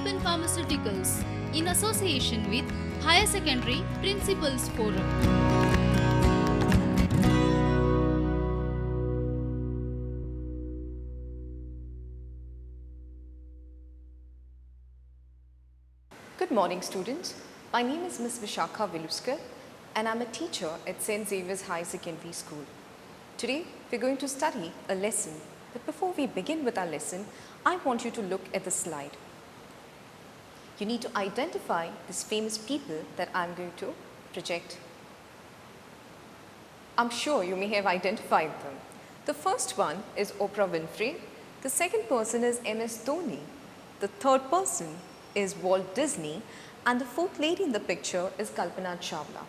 Alpen Pharmaceuticals in association with Higher Secondary Principals Forum. Good morning, students. My name is Ms. Vishakha Veluskar and I'm a teacher at St.Xaviers High Secondary School. Today, we're going to study a lesson, but before we begin with our lesson, I want you to look at the slide. You need to identify these famous people that I'm going to project. I'm sure you may have identified them. The first one is Oprah Winfrey. The second person is MS Dhoni. The third person is Walt Disney. And the fourth lady in the picture is Kalpana Chawla.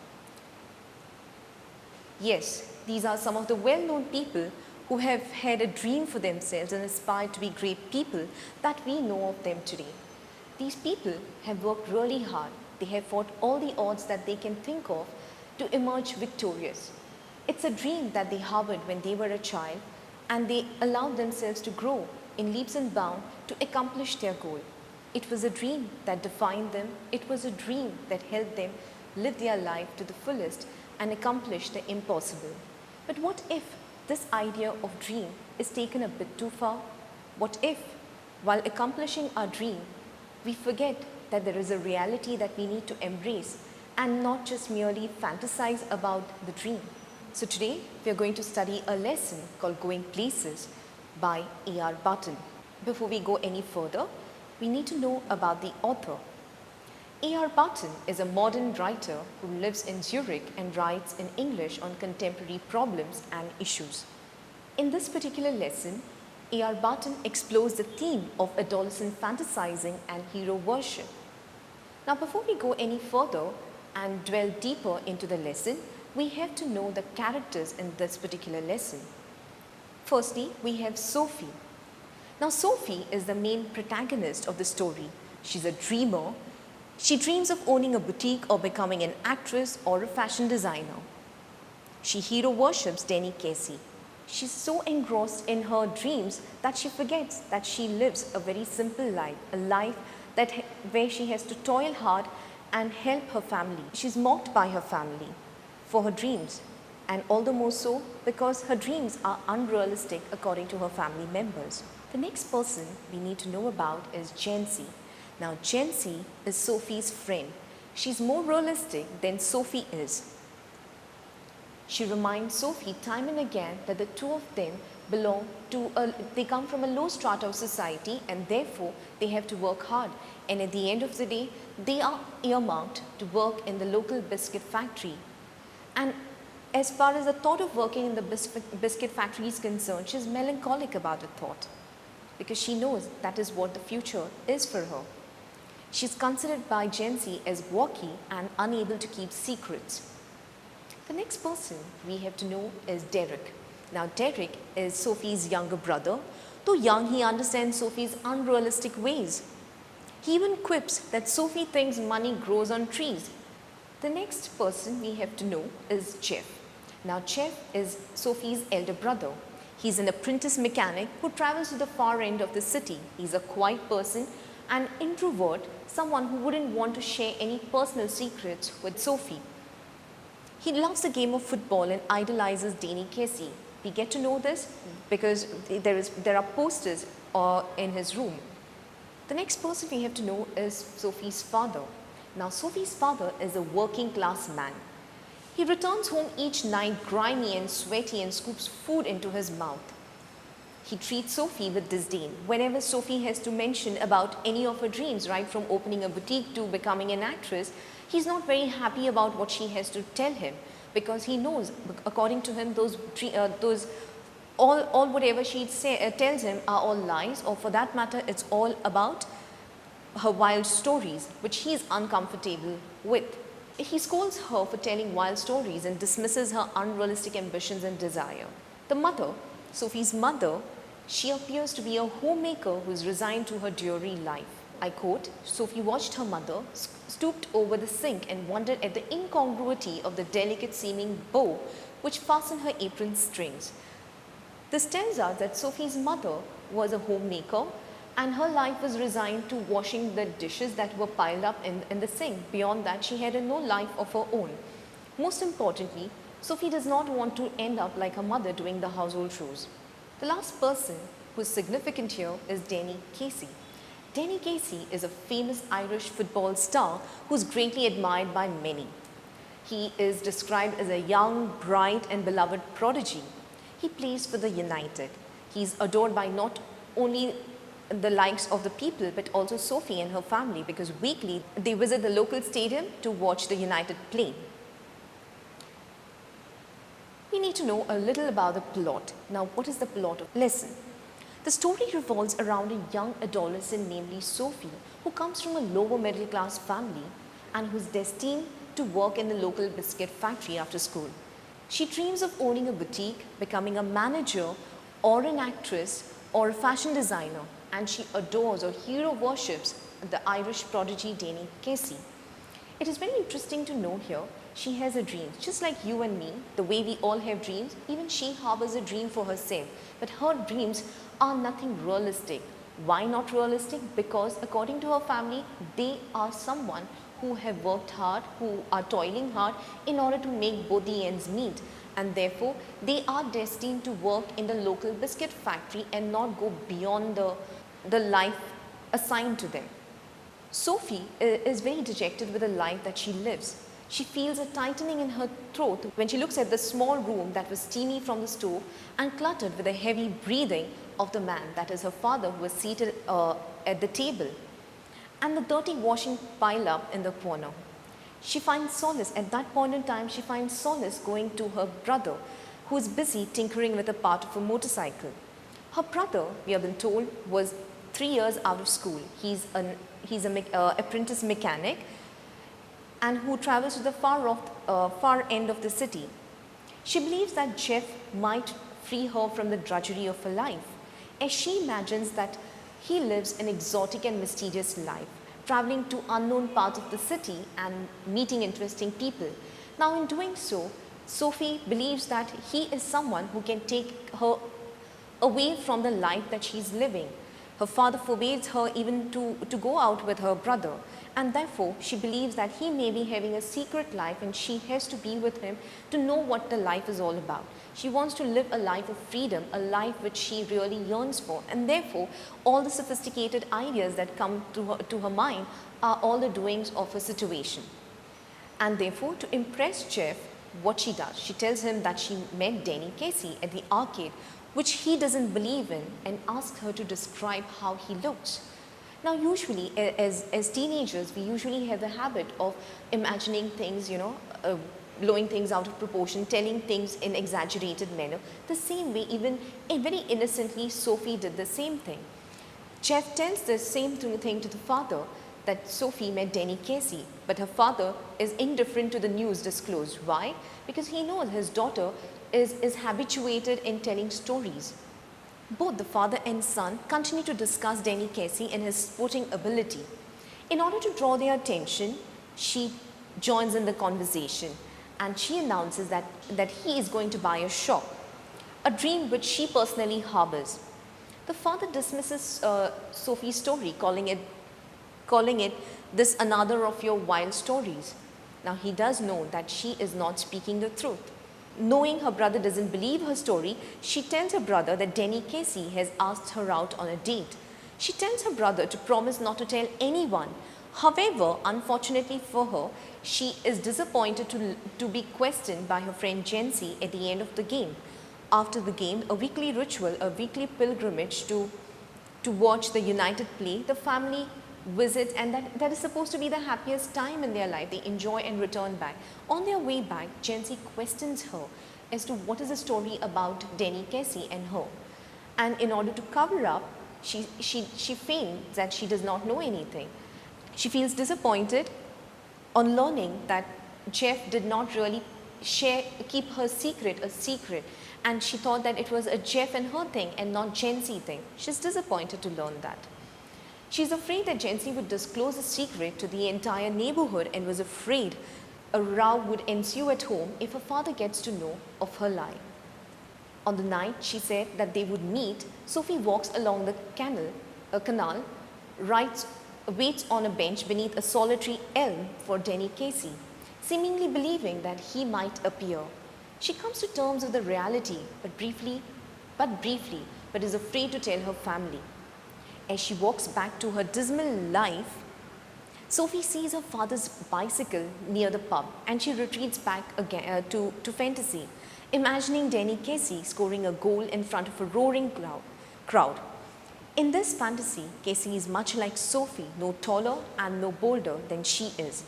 Yes, these are some of the well-known people who have had a dream for themselves and aspired to be great people that we know of them today. These people have worked really hard. They have fought all the odds that they can think of to emerge victorious. It's a dream that they harbored when they were a child, and they allowed themselves to grow in leaps and bounds to accomplish their goal. It was a dream that defined them. It was a dream that helped them live their life to the fullest and accomplish the impossible. But what if this idea of dream is taken a bit too far? What if, while accomplishing our dream, we forget that there is a reality that we need to embrace and not just merely fantasize about the dream? So today, we are going to study a lesson called Going Places by A.R. Barton. Before we go any further, we need to know about the author. A.R. Barton is a modern writer who lives in Zurich and writes in English on contemporary problems and issues. In this particular lesson, A.R. Barton explores the theme of adolescent fantasizing and hero worship. Now, before we go any further and dwell deeper into the lesson, we have to know the characters in this particular lesson. Firstly, we have Sophie. Now, Sophie is the main protagonist of the story. She's a dreamer. She dreams of owning a boutique or becoming an actress or a fashion designer. She hero worships Danny Casey. She's so engrossed in her dreams that she forgets that she lives a very simple life, a life where she has to toil hard and help her family. She's mocked by her family for her dreams, and all the more so because her dreams are unrealistic according to her family members. The next person we need to know about is Jancy. Now, Jancy is Sophie's friend. She's more realistic than Sophie is. She reminds Sophie time and again that the two of them they come from a low strata of society, and therefore they have to work hard. And at the end of the day, they are earmarked to work in the local biscuit factory. And as far as the thought of working in the biscuit factory is concerned, she's melancholic about the thought because she knows that is what the future is for her. She's considered by Jancy as gawky and unable to keep secrets. The next person we have to know is Derek. Now, Derek is Sophie's younger brother. Though young, he understands Sophie's unrealistic ways. He even quips that Sophie thinks money grows on trees. The next person we have to know is Jeff. Now, Jeff is Sophie's elder brother. He's an apprentice mechanic who travels to the far end of the city. He's a quiet person, an introvert, someone who wouldn't want to share any personal secrets with Sophie. He loves the game of football and idolizes Danny Casey. We get to know this because there are posters in his room. The next person we have to know is Sophie's father. Now, Sophie's father is a working class man. He returns home each night grimy and sweaty and scoops food into his mouth. He treats Sophie with disdain. Whenever Sophie has to mention about any of her dreams, right from opening a boutique to becoming an actress, he's not very happy about what she has to tell him because he knows, according to him, whatever she tells him are all lies, or for that matter, it's all about her wild stories, which he is uncomfortable with. He scolds her for telling wild stories and dismisses her unrealistic ambitions and desire. The mother, Sophie's mother, she appears to be a homemaker who is resigned to her dreary life. I quote, Sophie watched her mother, stooped over the sink and wondered at the incongruity of the delicate seeming bow which fastened her apron strings. This tells us that Sophie's mother was a homemaker and her life was resigned to washing the dishes that were piled up in the sink. Beyond that, she had no life of her own. Most importantly, Sophie does not want to end up like her mother doing the household chores. The last person who is significant here is Danny Casey. Danny Casey is a famous Irish football star who is greatly admired by many. He is described as a young, bright and beloved prodigy. He plays for the United. He is adored by not only the likes of the people but also Sophie and her family, because weekly they visit the local stadium to watch the United play. We need to know a little about the plot. Now, what is the plot of lesson? The story revolves around a young adolescent, namely Sophie, who comes from a lower middle class family and who is destined to work in the local biscuit factory after school. She dreams of owning a boutique, becoming a manager or an actress or a fashion designer, and she adores or hero worships the Irish prodigy Danny Casey. It is very interesting to know here, she has a dream. Just like you and me, the way we all have dreams, even she harbors a dream for herself. But her dreams are nothing realistic. Why not realistic? Because according to her family, they are someone who have worked hard, who are toiling hard in order to make both the ends meet. And therefore, they are destined to work in the local biscuit factory and not go beyond the life assigned to them. Sophie is very dejected with the life that she lives. She feels a tightening in her throat when she looks at the small room that was steamy from the stove and cluttered with the heavy breathing of the man, that is her father, who was seated at the table, and the dirty washing pile up in the corner. She finds solace, at that point in time, she finds solace going to her brother, who is busy tinkering with a part of a motorcycle. Her brother, we have been told, was 3 years out of school. He's an apprentice mechanic and who travels to the far end of the city. She believes that Jeff might free her from the drudgery of her life, as she imagines that he lives an exotic and mysterious life, traveling to unknown parts of the city and meeting interesting people. Now, in doing so, Sophie believes that he is someone who can take her away from the life that she is living. Her father forbids her even to go out with her brother, and therefore she believes that he may be having a secret life and she has to be with him to know what the life is all about. She wants to live a life of freedom, a life which she really yearns for, and therefore all the sophisticated ideas that come to her mind are all the doings of her situation. And therefore, to impress Jeff, what she does, she tells him that she met Danny Casey at the arcade, which he doesn't believe in, and asks her to describe how he looks. Now, usually as teenagers, we usually have the habit of imagining things, blowing things out of proportion, telling things in exaggerated manner. The same way, even very innocently, Sophie did the same thing. Jeff tells the same thing to the father, that Sophie met Danny Casey, but her father is indifferent to the news disclosed. Why? Because he knows his daughter is habituated in telling stories. Both the father and son continue to discuss Danny Casey and his sporting ability. In order to draw their attention, she joins in the conversation and she announces that he is going to buy a shop, a dream which she personally harbors. The father dismisses Sophie's story, calling it this another of your wild stories. Now, he does know that she is not speaking the truth. Knowing her brother doesn't believe her story, she tells her brother that Danny Casey has asked her out on a date. She tells her brother to promise not to tell anyone. However, unfortunately for her, she is disappointed to be questioned by her friend Jency at the end of the game. After the game, a weekly ritual, a weekly pilgrimage to watch the United play, the family visits, and that is supposed to be the happiest time in their life. They enjoy and return back. On their way back, Jency questions her as to what is the story about Danny Casey and her. And in order to cover up, she feigns that she does not know anything. She feels disappointed on learning that Jeff did not really keep her secret a secret, and she thought that it was a Jeff and her thing and not Jency thing. She's disappointed to learn that. She's afraid that Jency would disclose the secret to the entire neighborhood and was afraid a row would ensue at home if her father gets to know of her lie. On the night she said that they would meet, Sophie walks along the canal canal, waits on a bench beneath a solitary elm for Denny Casey, seemingly believing that he might appear. She comes to terms with the reality, but is afraid to tell her family. As she walks back to her dismal life, Sophie sees her father's bicycle near the pub and she retreats back again to fantasy, imagining Denny Casey scoring a goal in front of a roaring crowd. In this fantasy, Casey is much like Sophie, no taller and no bolder than she is.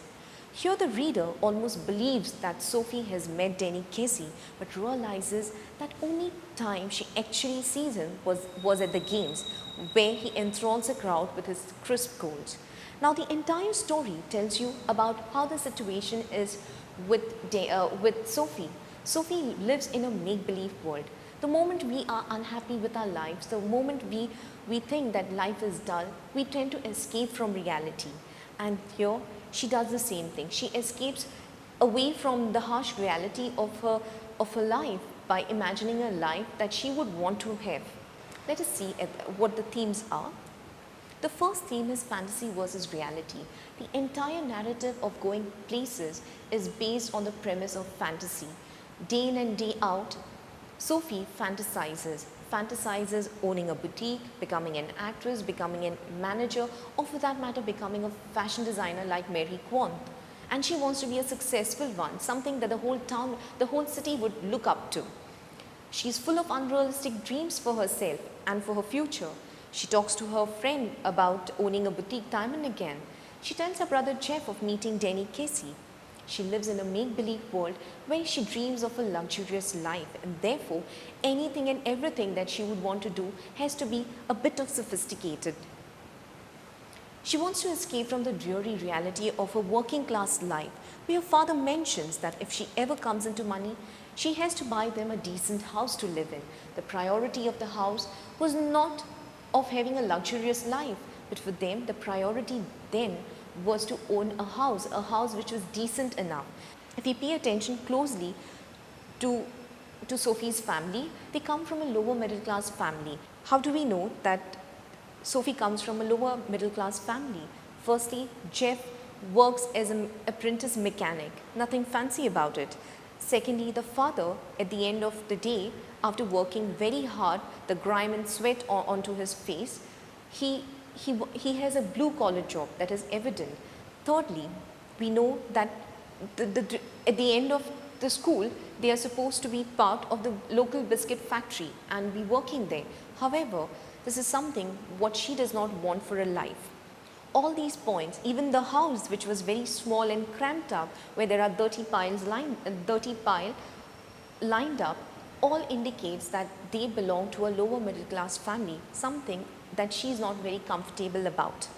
Here the reader almost believes that Sophie has met Denny Casey, but realizes that only time she actually sees him was at the games, where he enthralls the crowd with his crisp goals. Now the entire story tells you about how the situation is with Sophie. Sophie lives in a make-believe world. The moment we are unhappy with our lives, the moment we think that life is dull, we tend to escape from reality. And here she does the same thing. She escapes away from the harsh reality of her life by imagining a life that she would want to have. Let us see what the themes are. The first theme is fantasy versus reality. The entire narrative of going places is based on the premise of fantasy. Day in and day out, Sophie fantasizes owning a boutique, becoming an actress, becoming a manager, or for that matter, becoming a fashion designer like Mary Kwan. And she wants to be a successful one, something that the whole town, the whole city would look up to. She's full of unrealistic dreams for herself and for her future. She talks to her friend about owning a boutique time and again. She tells her brother Jeff of meeting Denny Casey. She lives in a make-believe world where she dreams of a luxurious life, and therefore anything and everything that she would want to do has to be a bit of sophisticated. She wants to escape from the dreary reality of a working class life, where her father mentions that if she ever comes into money, she has to buy them a decent house to live in. The priority of the house was not of having a luxurious life, but for them the priority then was to own a house which was decent enough. If you pay attention closely to Sophie's family, they come from a lower middle class family. How do we know that Sophie comes from a lower middle class family? Firstly, Jeff works as an apprentice mechanic, nothing fancy about it. Secondly, the father, at the end of the day, after working very hard, the grime and sweat onto his face, he has a blue collar job, that is evident. Thirdly, we know that at the end of the school, they are supposed to be part of the local biscuit factory and be working there. However, this is something what she does not want for her life. All these points, even the house which was very small and cramped up, where there are 30 piles lined up, all indicates that they belong to a lower middle class family, something that she is not very comfortable about.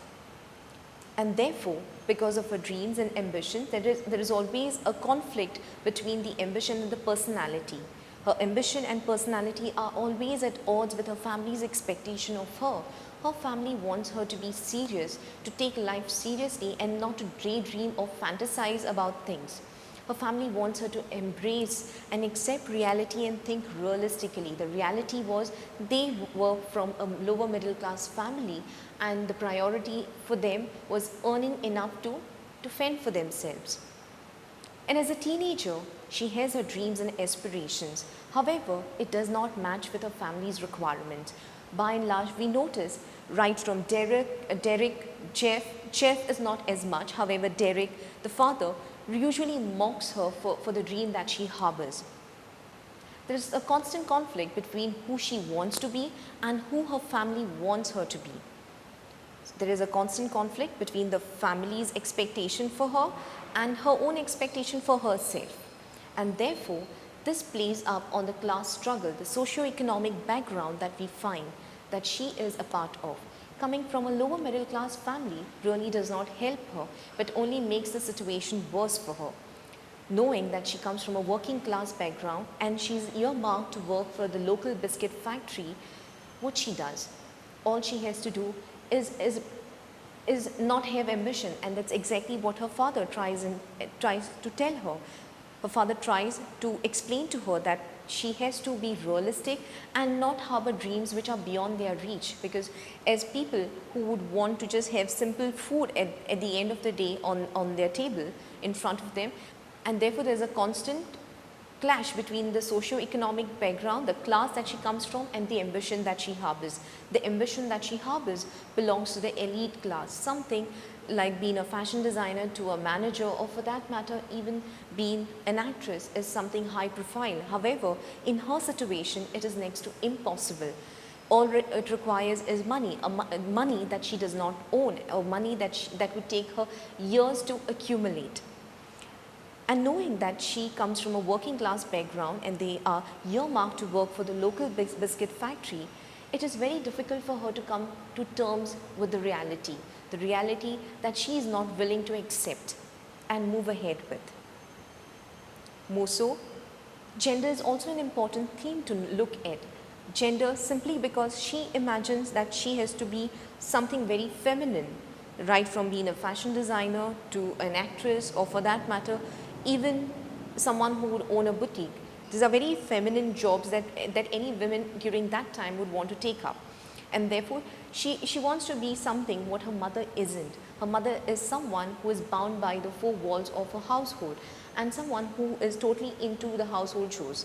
And therefore, because of her dreams and ambition, there is always a conflict between the ambition and the personality. Her ambition and personality are always at odds with her family's expectation of her. Her family wants her to be serious, to take life seriously and not to daydream or fantasize about things. Her family wants her to embrace and accept reality and think realistically. The reality was they were from a lower middle class family and the priority for them was earning enough to fend for themselves. And as a teenager, she has her dreams and aspirations. However, it does not match with her family's requirements. By and large, we notice right from Jeff is not as much. However, Derek, the father, usually mocks her for the dream that she harbors. There is a constant conflict between who she wants to be and who her family wants her to be. There is a constant conflict between the family's expectation for her and her own expectation for herself. And therefore, this plays up on the class struggle, the socio-economic background that we find that she is a part of. Coming from a lower middle class family really does not help her, but only makes the situation worse for her. Knowing that she comes from a working class background and she's earmarked to work for the local biscuit factory, what she does, all she has to do is not have ambition, and that's exactly what her father tries to tell her. Her father tries to explain to her that she has to be realistic and not harbor dreams which are beyond their reach, because as people who would want to just have simple food at the end of the day on their table in front of them, and therefore there is a constant clash between the socio-economic background, the class that she comes from, and the ambition that she harbors. The ambition that she harbors belongs to the elite class, something like being a fashion designer to a manager, or for that matter even being an actress, is something high profile. However, in her situation it is next to impossible. All it requires is money, money that she does not own, or money that would take her years to accumulate. And knowing that she comes from a working class background and they are earmarked to work for the local biscuit factory, it is very difficult for her to come to terms with the reality that she is not willing to accept and move ahead with. More so, gender is also an important theme to look at. Gender simply because she imagines that she has to be something very feminine, right from being a fashion designer to an actress, or for that matter even someone who would own a boutique. These are very feminine jobs that any women during that time would want to take up. And therefore, she wants to be something what her mother isn't. Her mother is someone who is bound by the four walls of her household and someone who is totally into the household chores.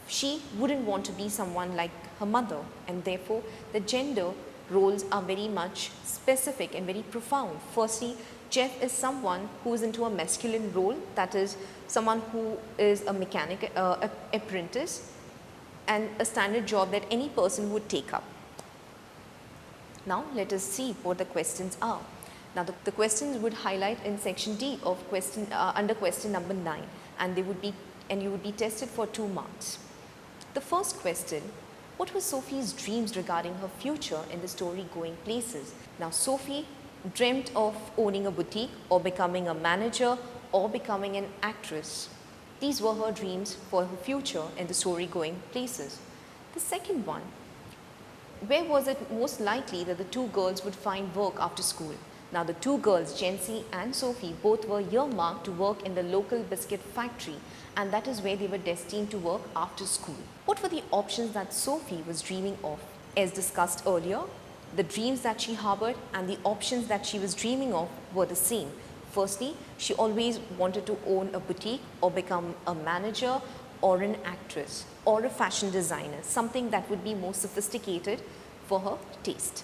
She wouldn't want to be someone like her mother, and therefore the gender roles are very much specific and very profound. Firstly, Jeff is someone who is into a masculine role, that is someone who is a mechanic apprentice, and a standard job that any person would take up. Now let us see what the questions are. Now the questions would highlight in section D of under question number 9, and you would be tested for 2 marks. The first question: what were Sophie's dreams regarding her future in the story Going Places? Now Sophie dreamt of owning a boutique, or becoming a manager, or becoming an actress. These were her dreams for her future in the story Going Places. The second one: where was it most likely that the two girls would find work after school? Now the two girls, Jency and Sophie, both were earmarked to work in the local biscuit factory, and that is where they were destined to work after school. What were the options that Sophie was dreaming of? As discussed earlier, the dreams that she harbored and the options that she was dreaming of were the same. Firstly, she always wanted to own a boutique, or become a manager, or an actress, or a fashion designer, something that would be more sophisticated for her taste.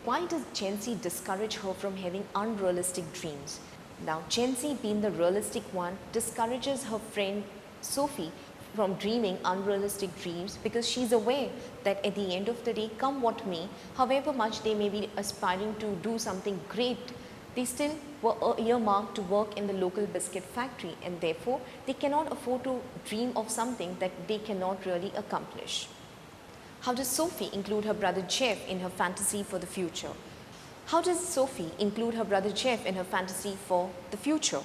Why does Jency discourage her from having unrealistic dreams? Now, Jency, being the realistic one, discourages her friend Sophie from dreaming unrealistic dreams, because she is aware that at the end of the day, come what may, however much they may be aspiring to do something great, they still were earmarked to work in the local biscuit factory, and therefore they cannot afford to dream of something that they cannot really accomplish. How does Sophie include her brother Jeff in her fantasy for the future? How does Sophie include her brother Jeff in her fantasy for the future?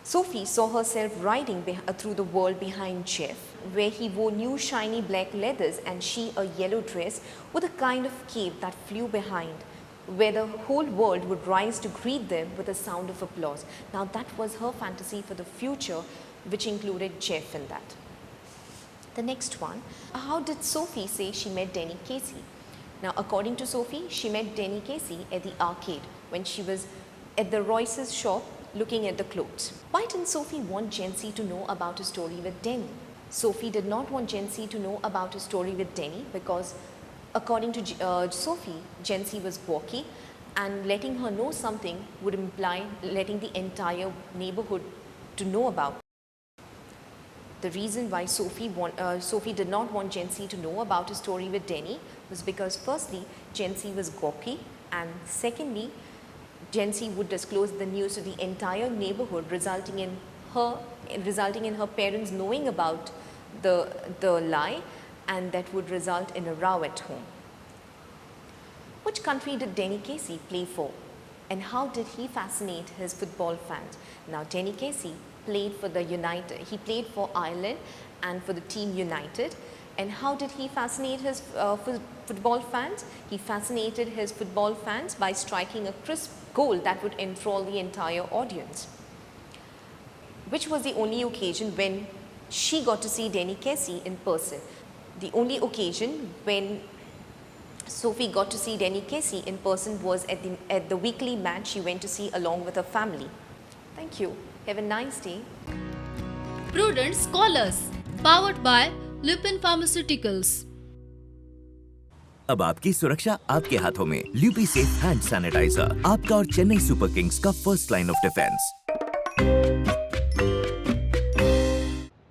Sophie saw herself riding through the world behind Jeff, where he wore new shiny black leathers and she a yellow dress with a kind of cape that flew behind, where the whole world would rise to greet them with a sound of applause. Now that was her fantasy for the future, which included Jeff in that. The next one: how did Sophie say she met Danny Casey? Now according to Sophie, she met Danny Casey at the arcade when she was at the Royce's shop looking at the clothes. Why didn't Sophie want Jency to know about her story with Danny? Sophie did not want Jency to know about her story with Danny because according to Sophie, Jency was gawky, and letting her know something would imply letting the entire neighborhood to know about. The reason why Sophie did not want Jency to know about her story with Danny was because firstly, Jency was gawky, and secondly, Jency would disclose the news to the entire neighborhood, resulting in her parents knowing about the lie, and that would result in a row at home. Which country did Danny Casey play for, and how did he fascinate his football fans? Now Danny Casey played for Ireland and for the team United. And how did he fascinate his football fans? He fascinated his football fans by striking a crisp goal that would enthrall the entire audience. Which was the only occasion when she got to see Denny Kesey in person. The only occasion when Sophie got to see Denny Kesey in person was at the weekly match she went to see along with her family. Thank you. Have a nice day. Prudent Scholars, powered by Lupin Pharmaceuticals. अब आपकी सुरक्षा आपके हाथों में। ल्यूपी safe hand sanitiser, आपका और Chennai super Kings का first line of defence.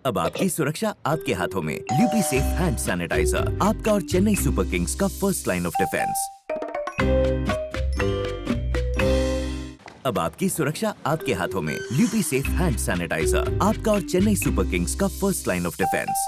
अब आपकी सुरक्षा आपके हाथों में। ल्यूपी सेफ हैंड सैनिटाइजर, आपका और चेन्नई सुपर किंग्स का फर्स्ट लाइन ऑफ डिफेंस। अब आपकी सुरक्षा आपके हाथों में। ल्यूपी सेफ हैंड सैनिटाइजर, आपका और चेन्नई सुपर किंग्स का फर्स्ट लाइन ऑफ डिफेंस।